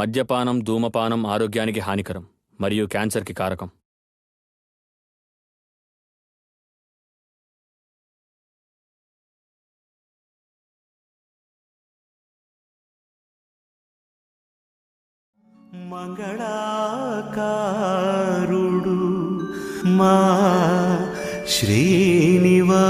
మద్యపానం, ధూమపానం ఆరోగ్యానికి హానికరం మరియు క్యాన్సర్కి కారకం. మంగళాకారుడు మా శ్రీనివాసుడు.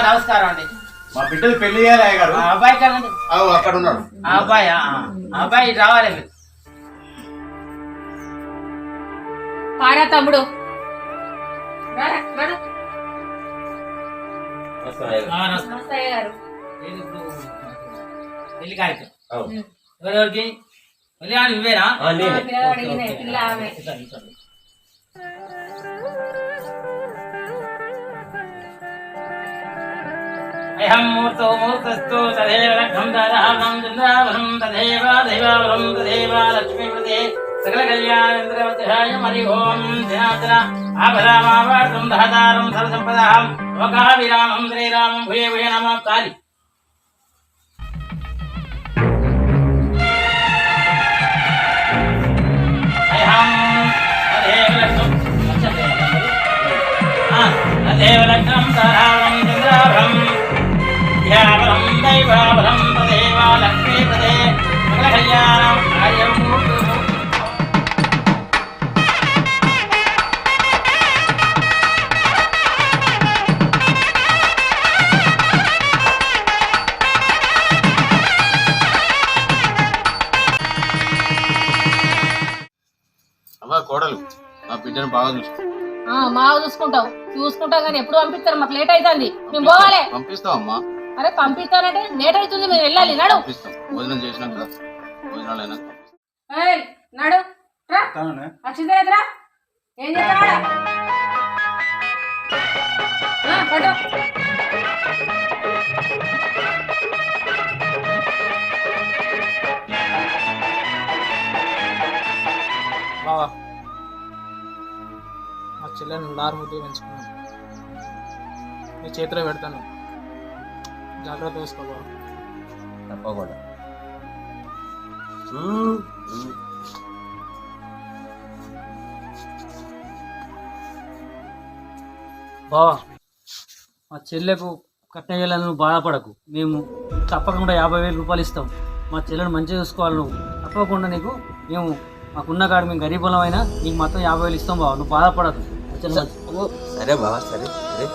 నమస్కారం అండి. మా బిడ్డలు పెళ్లి చేయాలి గారు. అబ్బాయి కదండి అక్కడ ఉన్నాడు. అబ్బాయి రావాలి. పారా తమ్ముడు. పెళ్లి కార్యక్రమం ఎవరెవరికి ఇవేనా? అహం మూర్తో మూర్తస్థో తదేవ లగ్నం దారాహం చంద్రావరం తదేవ దైవావరం తదేవ లక్ష్మీపదే సకల కళ్యాణేంద్రవత్యాయ మరి ఓం ధ్యాన ఆభరామావర్తం దహదారం సర్వసంపదాం లోకాభిరామం శ్రీరామం భూయ భూయ నమః కాళి. తదేవ లగ్నం దారాహం చంద్రావరం ధ్యావరం దైవావరం తదేవ లక్ష్మీపదే సకల కళ్యాణం ఆర్యం మూర్తి. అవ్వ కోడలు మా బిడ్డను బాగా చూసుకో. మావ చూసుకుంటాం కానీ ఎప్పుడు పంపిస్తారు? మాకు లేట్ అవుతుంది, మేము పోవాలి. పంపిస్తాం అమ్మా. అరే పంపిస్తానంటే లేట్ అవుతుంది, మేము వెళ్ళాలి. నడు. భోజనం చేసినాక భోజనాలు అయినా నడు వచ్చిందిరా. ఏం చేస్తాడా? బావా మా చెల్లెని లారుముద్దు పెంచుకున్నాను. నీ చేతిలో పెడతాను, జాగ్రత్త చూసుకో బావ. తప్పకుండా. బావా మా చెల్లెకు కట్టేయాలని నువ్వు బాధపడకు. మేము తప్పకుండా 50,000 రూపాయలు ఇస్తాం. మా చెల్లెను మంచిగా చూసుకోవాలి నువ్వు. తప్పకుండా నీకు మేము మాకున్న కాడ మేము గరీబులం అయినా నీకు మొత్తం 50,000 ఇస్తాం బావ. నువ్వు బాధపడకు. సరే బావా, సరే సరే.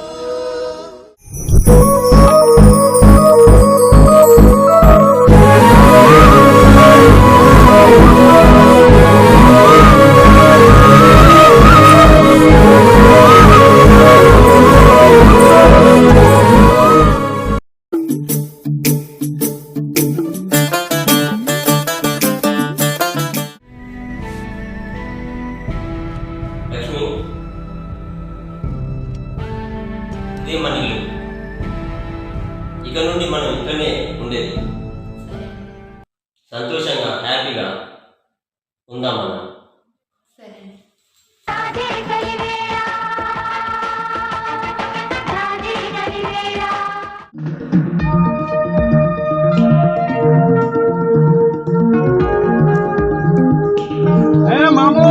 ఇక్కడ నుండి మనం ఇక్కడనే ఉండేది. సంతోషంగా హ్యాపీగా ఉందాం మనం. మాము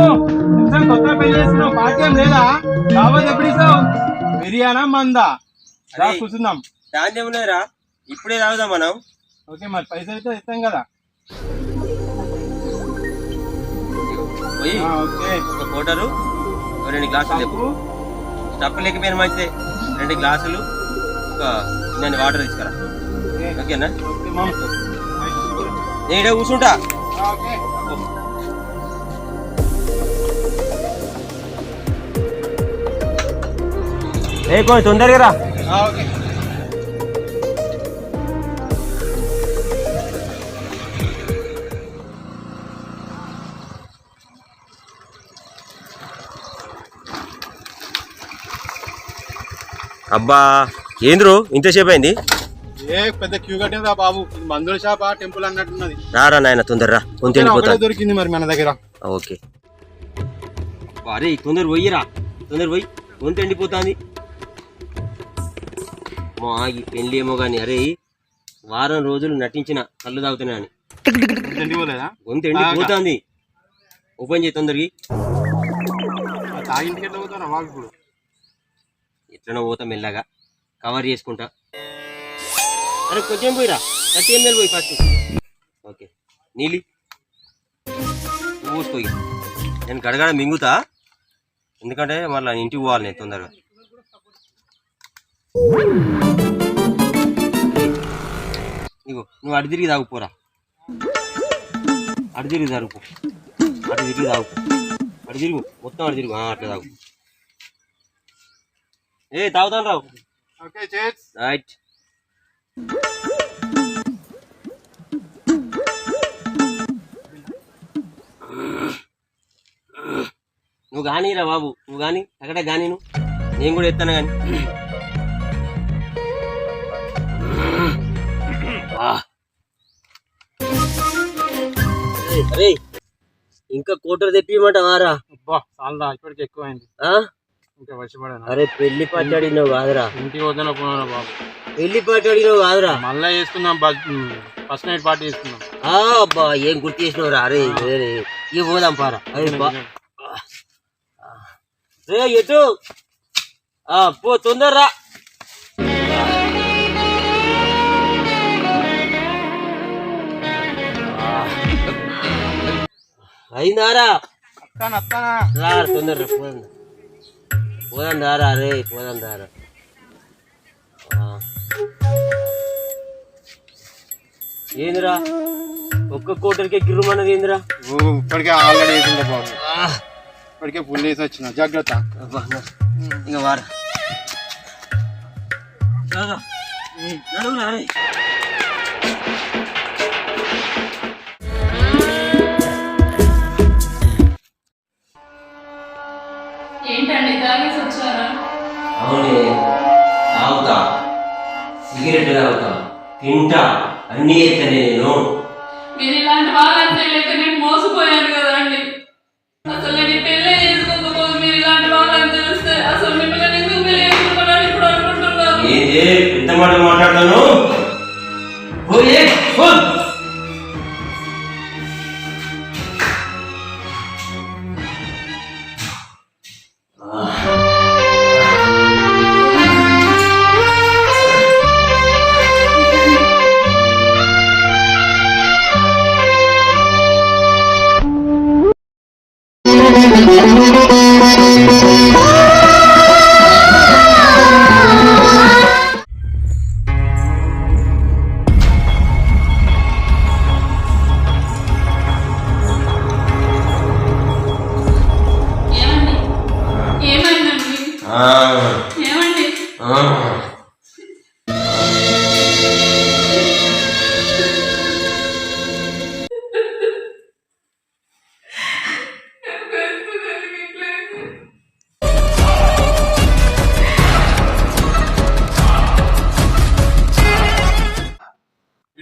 కొత్త పెళ్లి చేస్తున్నావు, పాఠ్యం లేదా? కావాలి ఎప్పుడు ఇస్తావు? బిర్యానా మందా? రా కూర్చుందాం. ధాన్యం లేరా, ఇప్పుడే తాగుదాం మనం. ఓకే మరి పైసలు అయితే ఇస్తాం కదా. ఓకే ఒక కోటరు, 2 గ్లాసులు లేవు. స్టప్ లేకపోయినా మంచిదే. 2 గ్లాసులు, ఒక నేను వాటర్ తీసుకురా. ఓకేనా? నేను ఇక్కడ కూర్చుంటా. కొంచెం తొందరగా రా. అబ్బా ఏంద్రు ఇంతసేపు అయింది? పెద్ద క్యూ కట్టిందా బాబు? మందుల షాప్ టెంపుల్ అన్నట్టున్నది. రారా నాయన తొందరరా, కొంత దొరికింది మరి మన దగ్గర. ఓకే అరే తొందర పోయిరా, తొందర పోయి, గొంతు ఎండిపోతుంది. ఈ పెళ్ళి ఏమో కానీ అరే వారం రోజులు నటించిన కళ్ళు తాగుతున్నా అని గొంతు ఎండిపోతుంది. ఓపెన్ చేయి తొందరకి. ఎట్లనో పోతా మెల్లగా, కవర్ చేసుకుంటా. అరే కొంచెం పోయిరా, 30 ml పోయి ఫస్ట్. ఓకే నీలి పోసుకో. నేను గడగడ మింగుతా, ఎందుకంటే మళ్ళీ ఇంటికి పోవాలి నేను తొందరగా. ఇగో నువ్వు అటు తిరిగి తాగుపోరా, అటు తిరిగి తాగుపో, అటు తిరిగి తాగుపో, అటు తిరుగు, మొత్తం అటు తిరుగు, అట్లా తాగు. తాగుతాను రావు. రైట్. నువ్వు కానీరా బాబు, నువ్వు కానీ అక్కడ కానీ నేను కూడా ఎత్తాను కానీ. అరే ఇంకా కోటర్ తెప్పియమంటావారా? ఇప్పటికి ఎక్కువైంది. ఇంకా వచ్చిపడాను. అరే పెళ్లి పార్టీ అడిగినావు కాదురా? ఇంటికి వద్దాను పోనా బాబు. పెళ్లి పార్టీ అడిగినావు కాదురా? మళ్ళా చేసుకుందాం, ఫస్ట్ నైట్ పార్టీ చేసుకుందాం. అబ్బా ఏం గుర్తు చేసినవురా? అరే ఇక పోదాం పారా. రే ఎటు పో తొందరరా. అయిందారా? రా తొందర పోదాం దారా. రే పోదాం దారా. ఏందిరా ఒక్క కోటరికే గిర్రమన్నది ఏందిరా? ఇప్పటికే ఆల్రెడీ వేసిందా బాబు? ఇప్పటికే ఫుల్ వేసి వచ్చిన, జాగ్రత్త. ఇంకా వారా నడుగురా. ఏంటండి తాగేసి వచ్చారా? అవునే తాగుతా, సిగరెట్ తాగుతా, తింటా, అన్నీ ఎత్తనే నేను. మీరు ఇలాంటి వాళ్ళంటే లేక నేను మోసపోయాను కదా అండి. అసలు నేను పెళ్ళి చేసుకోకపోతే మీరు ఇలాంటి వాళ్ళని తెలిస్తే అసలు మిమ్మల్ని ఎందుకు పెళ్లి చేసుకుంటానని ఇప్పుడు అనుకుంటున్నాను. ఏంటి పెద్ద మాటలు మాట్లాడతాను?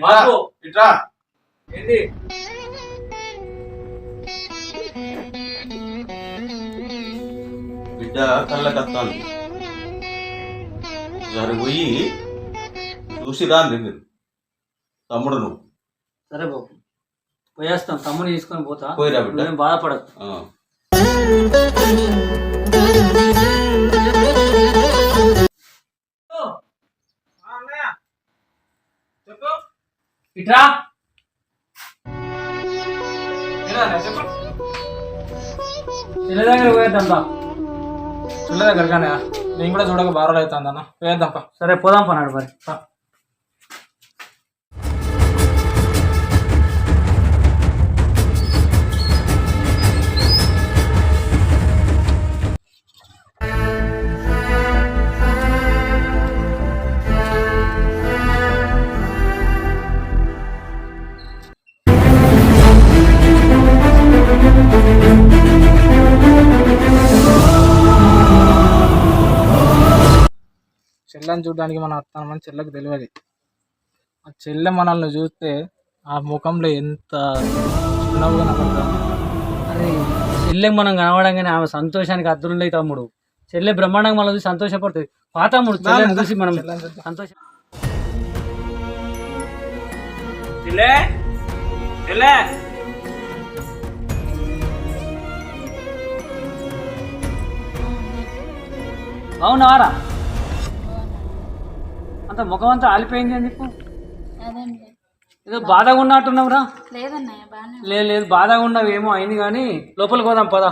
బాబు ఇట్రా ఏంటి బిడ్డ కళ్ళకత్తాను సరే పోయి చూసి రాండి మీరు తమ్ముడు నువ్వు సరే బాబు పోయేస్తాం తమ్ముని తీసుకొని పోతా పోయిరా బిడ్డ. నువ్వేం బాధపడకు ఆ. చెప్పు ఇట్రా చెప్పు చెల్ల దగ్గర పోయేద్దాం దా. చెల్ల దగ్గర కానీ నేను కూడా చూడక బారోలు అవుతుంది అన్న వేద్దాంపా. సరే పోదాం పన్నాడు మరి చెల్లని చూడడానికి మనం వస్తామని చెల్లెకి తెలియదు. ఆ చెల్లె మనల్ని చూస్తే ఆ ముఖంలో ఎంత చిన్నగా కనపడుతుంది. అరే చెల్లె మనం కనబడంగానే ఆమె సంతోషానికి అద్దులుండే తమ్ముడు. చెల్లె బ్రహ్మాండంగా మనం చూసి సంతోషపడుతుంది. తమ్ముడు చెల్లెని చూసి మనం సంతోషం. చెల్లె చెల్లె అవునారా అంత ముఖం అంతా ఆలిపోయింది అని చెప్పు. అదండి ఏదో బాధగా ఉన్నట్టున్నావురా. లేదన్నయ్య బాగానే లేదు లేదు బాధగా ఉన్నావు ఏమో అయింది కానీ లోపలికి పోదాం పదా.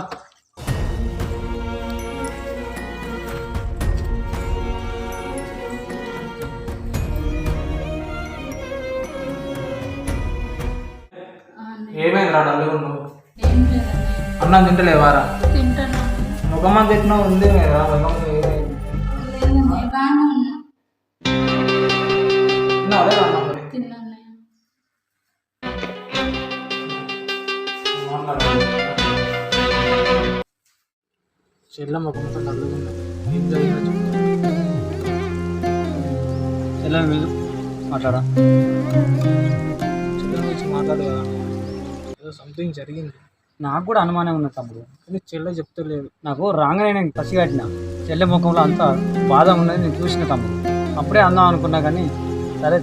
ఏమైంది రా డల్లుగా నువ్వు? ఏం లేదన్నయ్య అన్నం తింటలేవారా? తింటాను ముఖం అంత తిట్టినా ఉంది కదా ముఖం ఏమైంది? లేదన్నయ్య బాగానే ఉన్నా తిన్నావా అన్నం మరి? తిన్నాన్నయ్య చెల్ల ముఖంతో డల్లుగా ఉంది. ఏం జరిగిందో చెప్తా. చెల్లెని మీరు మాట్లాడా. చెల్లె గురించి మాట్లాడు కదా. ఏదో సంథింగ్ జరిగింది. నాకు కూడా అనుమానం ఉన్నది తమ్ముడు. కానీ చెల్లె చెప్తలేదు. నాకు రాగానే నేను పసిగట్టిన చెల్లె ముఖంలో అంతా బాధ ఉన్నది నేను చూసిన తమ్ముడు. అప్పుడే అందాం అనుకున్నా కానీ సరే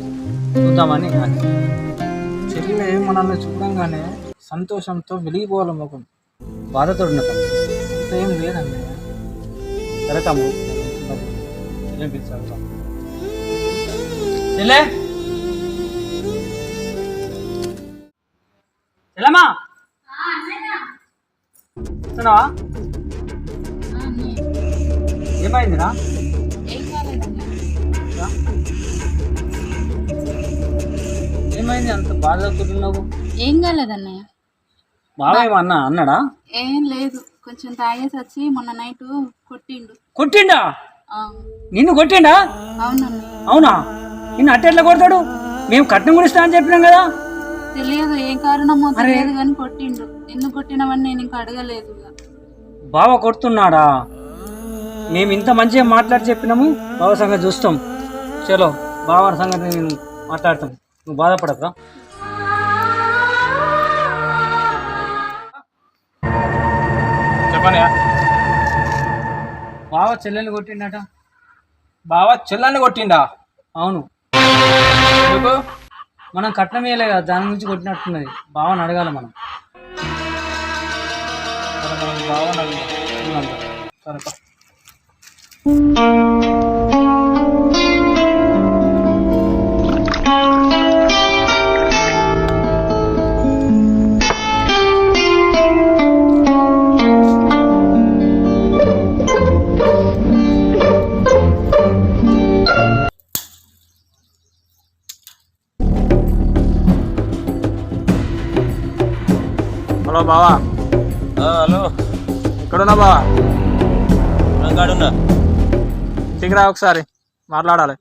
చూద్దామని. చెల్లె మనల్ని చూడంగానే సంతోషంతో వెలిగిపోవాలి ముఖం. బాధతో ఉన్న తమ్ముడు. అంత ఏం లేదండి. సరే తమ్ముడు చెల్లె పిలిచారు తమ్ముడు. చెల్లె చెల్లెమ్మా చూస్తున్నావా ఏమైందిరా? ఏం కాలేదన్నయ్య ఏమైంది అంత బాధతున్నావు? ఏం కాలేదన్నయ్య బావ ఏమన్నా అన్నాడా? ఏం లేదు కొంచెం తాగేసి వచ్చి మొన్న నైట్ కొట్టిండు. కొట్టిండా? ఆ, నిన్ను కొట్టిండా? అవునన్నయ్య అవునా? నిన్ను అట్టెట్లా కొడతాడు? మేము కట్నం కూడా ఇస్తా అని చెప్పినాం కదా. తెలియదు ఏం కారణమో తెలియదు కానీ కొట్టిండు. ఎందుకు కొట్టినవని నేను ఇంకా అడగలేదు. బావ కొడుతున్నాడా? మేము ఇంత మంచిగా మాట్లాడి చెప్పినాము. బావ సంగతి చూస్తాం. చలో బావ సంగతి నేను మాట్లాడతాం. నువ్వు బాధపడక. చెప్పండి. బావ చెల్లెని కొట్టిండట. బావ చెల్లని కొట్టిండా? అవును. ఎందుకు? మనం కట్నం వేయలే కదా దాని గురించి కొట్టినట్టున్నది. బావని అడగాలి మనం. బావ సరే హలో బావా. హలో ఎక్కడున్నా బావా? కాడున్నా. ఇంటికి రా ఒకసారి మాట్లాడాలి.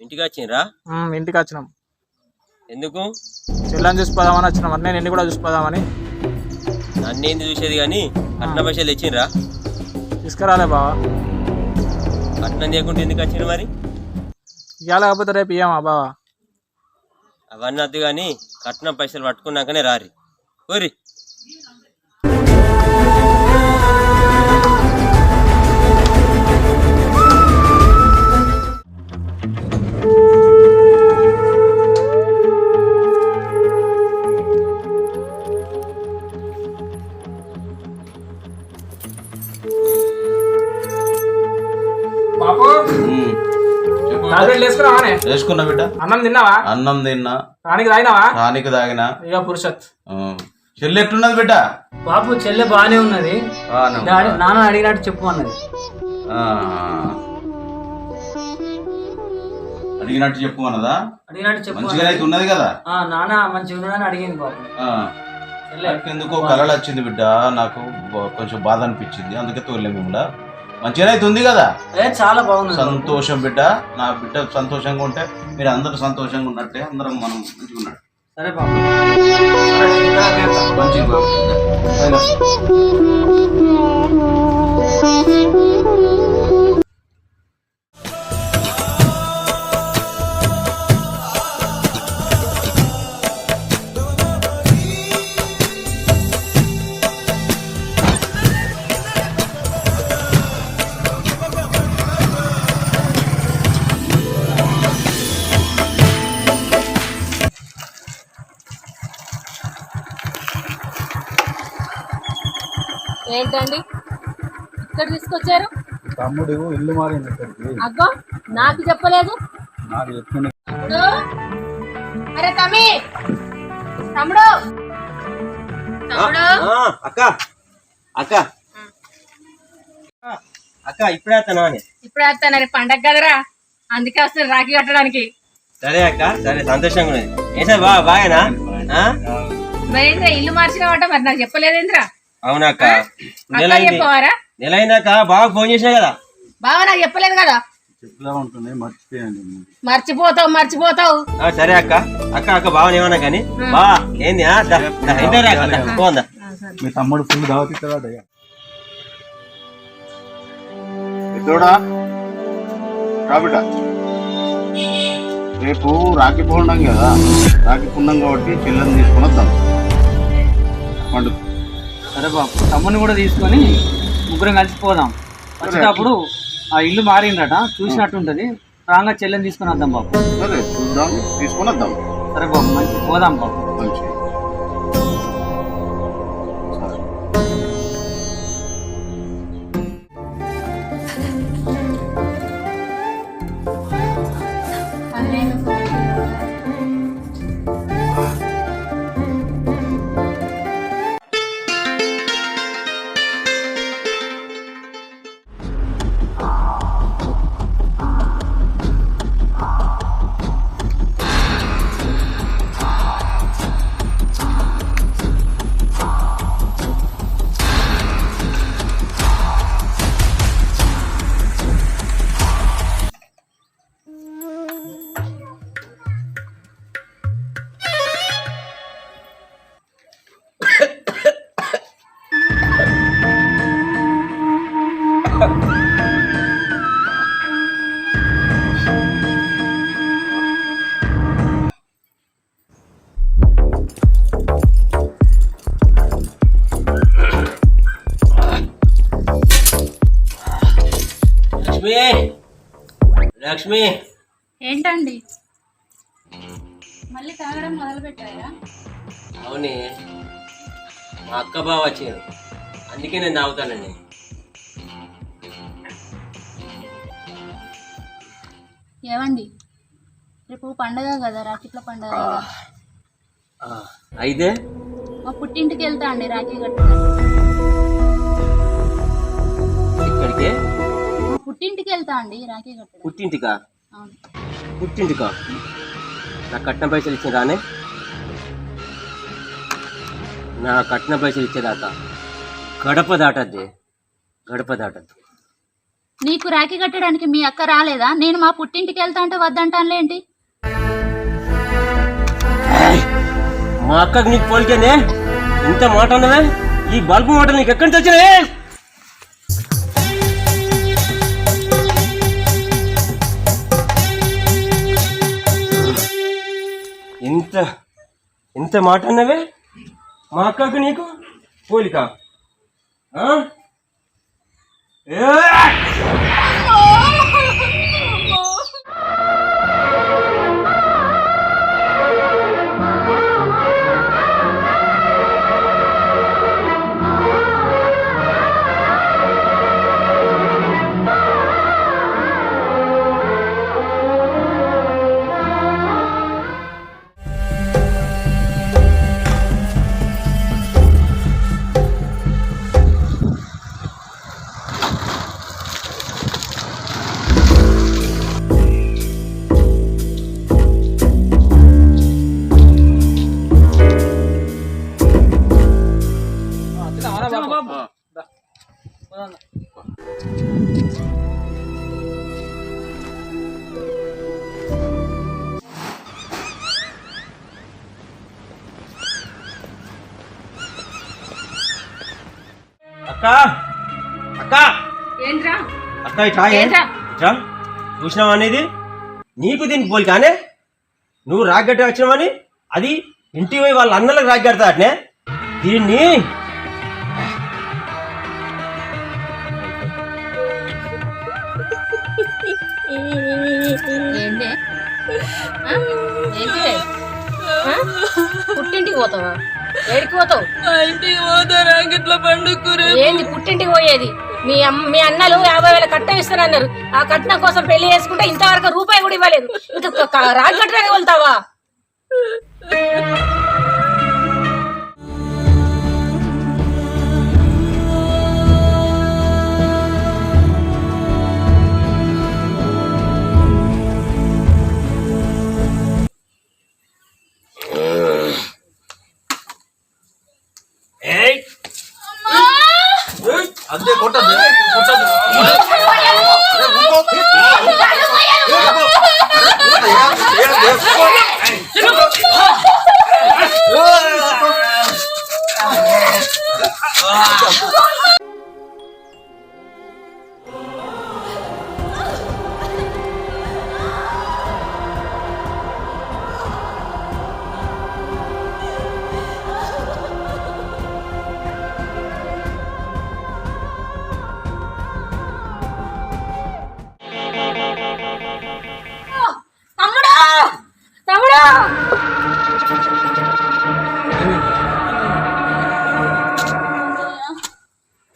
ఇంటికి వచ్చిండ్రా? ఇంటికి వచ్చినాం. ఎందుకు? చెల్లని చూసిపోదామని వచ్చినాం. అంటే నేను కూడా చూసిపోదామని. నన్నేంది చూసేది కానీ కట్న పైసలు తెచ్చిండ్రా? తీసుకురాలే బావా. కట్నం చేయకుంటే ఎందుకు వచ్చిండ్రు మరి? ఇవాళ కాకపోతే రేపు ఇయ్యమా బావా? అవన్నీ వద్దు కానీ కట్నం పైసలు పట్టుకున్నాకనే రారి కోరి. బాపు టాబ్లెట్లు వేసుకున్నావానే? వేసుకున్నా బిడ్డ. అన్నం తిన్నావా? అన్నం తిన్నా. టానిక్ తాగినావా? టానిక్ తాగినా. ఇక పురుషత్ చెల్లి ఎట్లున్నది బిడ్డ? బాపు చెల్లె బాగానే ఉన్నది. డాడీ నాన్న అడిగినట్టు చెప్పు అన్నది. అడిగినట్టు చెప్పు అన్నదా? అడిగినట్టు చెప్పు మంచిగా అయితే ఉన్నది కదా? నాన్న మంచిగా ఉన్నదని అడిగింది బాపు. ఎందుకో కలలు వచ్చింది బిడ్డ, నాకు కొంచెం బాధ అనిపించింది, అందుకే తోలే మిమ్మల్ని. మంచిగా అయితే ఉంది కదా? చాలా బాగుంది. సంతోషం బిడ్డ. నా బిడ్డ సంతోషంగా ఉంటే మీరు అందరూ సంతోషంగా ఉన్నట్టే, అందరం మనం మంచిగా ఉన్నట్టు. సరే బాబు. మంచిగా బాబు. ఏంటండి ఇక్కడ తీసుకొచ్చారు? తమ్ముడు ఇల్లు మారింది ఇక్కడికి. అగ్గో నాకు చెప్పలేదు. తమ్ముడు, అరే తమ్మి, తమ్ముడు, తమ్ముడు. అక్క అక్క అక్క ఇప్పుడే వస్తానా? ఇప్పుడే వస్తాను. రే పండగ కదరా, అందుకే వస్తాను రాఖీ కట్టడానికి. సరే అక్క, సరే సంతోషంగా ఉన్నది. ఏ సార్ బాగానా? మరేంద్ర ఇల్లు మార్చినావంట, మరి నాకు చెప్పలేదేంద్రా? అవునక్క, చెప్పవారా? నెల అయిందాక బాగా ఫోన్ చేసినా కదా. బావ నాకు చెప్పలేదు కదా. మర్చిపోతావు. సరే అక్క అక్క అక్క బావని ఏమన్నా కానీ బా ఏంది పోందా? మీ తమ్ముడు ఫుల్ దావతిస్తాడా? కాబిట రేపు రాఖీ పౌర్ణం కదా, రాఖీ పుణ్యం కాబట్టి చెల్లెని తీసుకుని వద్దాం పండుగ. సరే బాబు, తమ్ముని కూడా తీసుకొని ముగ్గురం కలిసిపోదాం. వచ్చేటప్పుడు ఆ ఇల్లు మారిందట, చూసినట్టుంటది. రాగా చెల్లెని తీసుకుని వద్దాం బాబు. సరే చూద్దాం, తీసుకుని వద్దాం. సరే బాబు, మంచి పోదాం బాబు. మంచి లక్ష్మి, ఏంటండి మళ్ళీ తాగడం మొదలు పెట్టారా? అవునే, మా అక్క బావ వచ్చారు, అందుకే నేను తాగుతానండి. ఏమండి రేపు పండగ కదా, రాఖీల పండగ కదా. అయితే మా పుట్టింటికి వెళ్తా అండి రాఖీ కట్టడానికి. ఇక్కడికే? మా పుట్టింటికి వెళ్తా అండి రాఖీ కట్టడానికి. పుట్టింటికా? అవును. పుట్టింటికా? నా కట్నం పైసలు ఇచ్చిన రానే? నా కట్నం పైసలు ఇచ్చేదాకా గడప దాటద్ది, గడప దాటద్దు. నీకు రాఖీ కట్టడానికి మీ అక్క రాలేదా? నేను మా పుట్టింటికి వెళ్తా అంటే వద్దంటానులేంటి? మా అక్కకి నీకు పోలికేనే? ఇంత మాట ఉన్నవే? ఈ బల్బు మాట నీకు ఎక్కడి నుంచి వచ్చినావే? ఇంత ఎంత మాట అన్నవే మా అక్కకు నీకు పోలిక అక్క అక్క ఏంట్రా అక్క ఇట్రా చూసినావా అనేది నీకు దీనికి పోలి కానీ నువ్వు రాగ్గట్ట వచ్చినావని అది ఇంటికి పోయి వాళ్ళ అన్నలకు రాగ్గడతా అట్నే దీన్ని పుట్టింటికి పోతావా? ఏడికి పోతావు? ఇంటికి పోతారా గిట్ల పండుగ ఏంది పుట్టింటికి పోయేది? మీ అన్నలు 50,000 కట్నం ఇస్తారన్నారు. ఆ కట్నం కోసం పెళ్లి చేసుకుంటే ఇంతవరకు రూపాయి కూడా ఇవ్వలేదు. ఇంకా రాజు కట్టడానికి వెళ్తావా? అంతే కొట్టదు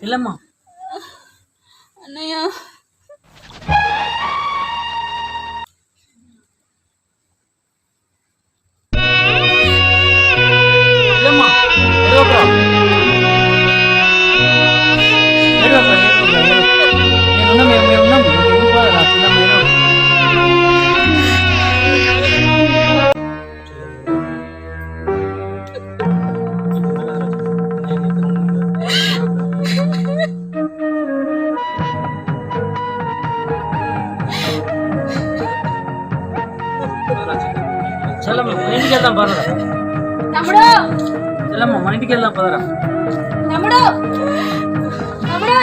చెల్లమ్మ అన్నయ్య ఇంటికి వెళ్దాం పదరా. తమ్ముడు చెల్లమ్మ మన ఇంటికి వెళ్దాం పదరా. తమ్ముడు తమ్ముడు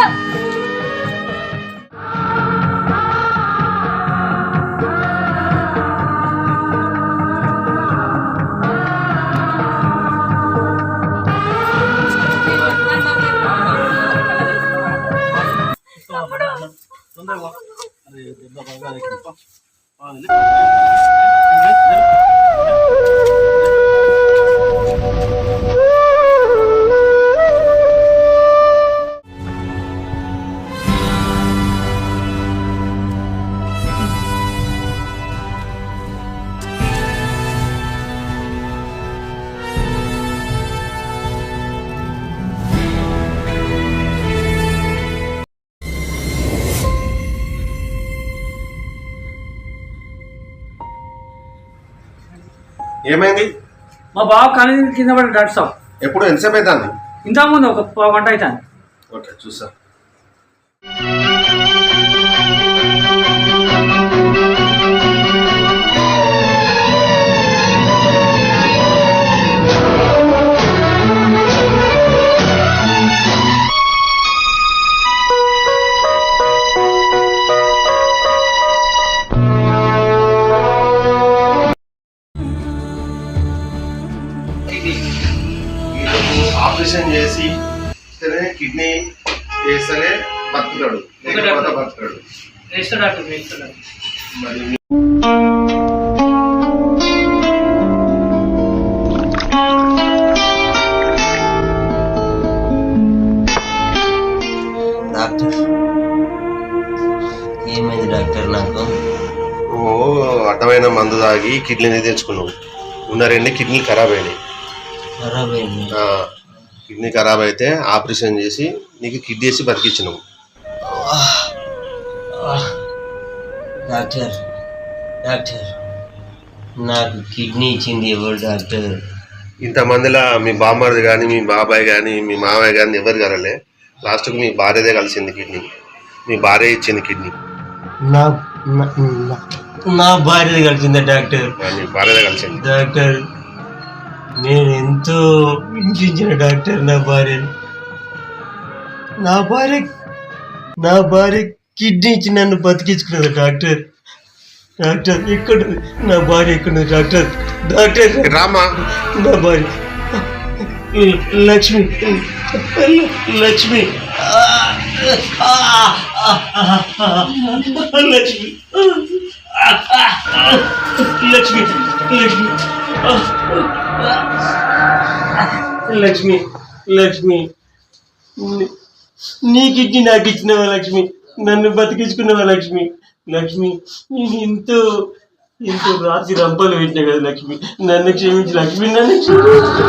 ఏమైంది? మా బావ కానీ కింద పడి డాక్టర్. ఎప్పుడు ఎంతసేపు అవుతుంది? ఇంతకుముందు ఒక 1 గంట అవుతాను. ఓకే చూసా. ఆపరేషన్ చేసి కిడ్నీ వేస్తేనే బతుకుతాడు, లేకపోతే బతుకుతాడు. మరి డాక్టర్ ఏమైంది డాక్టర్? నాకు అడ్డమైన మందు తాగి కిడ్నీని తెచ్చుకున్నావు. ఉన్న 2 కిడ్నీలు ఖరాబ్ అయినాయి. ఖరాబ్ అయింది. కిడ్నీ ఖరాబ్ అయితే ఆపరేషన్ చేసి నీకు కిడ్నీ వేసి బతికించినావు. డాక్టర్ డాక్టర్ నాకు కిడ్నీ ఇచ్చింది ఎవరు డాక్టర్? ఇంతమందిలా మీ బామ్మది కానీ, మీ బాబాయ్ కానీ, మీ మామయ్య కానీ ఎవరు కలలే. లాస్ట్కు మీ భార్యదే కలిసింది కిడ్నీ. మీ భార్య ఇచ్చింది కిడ్నీ. నా భార్య కలిసిందా డాక్టర్? మీ భార్యదే కలిసింది. డాక్టర్ నేను ఎంతో హింసించిన డాక్టర్ నా భార్య కిడ్నీ ఇచ్చి నన్ను బతికించుకున్నది డాక్టర్. డాక్టర్ ఎక్కడ నా భార్య ఎక్కడుంది డాక్టర్? డాక్టర్ రామా, నా భార్య లక్ష్మి లక్ష్మి లక్ష్మి లక్ష్మి లక్ష్మి లక్ష్మి లక్ష్మి నీ కిడ్నీ నాకు ఇచ్చినవా లక్ష్మి? నన్ను బతికించుకున్నవా లక్ష్మి? లక్ష్మి నేను ఎంతో రాత్రి రంపాలు పెట్టినా కదా లక్ష్మి, నన్ను క్షమించి లక్ష్మి, నన్ను క్షమించి.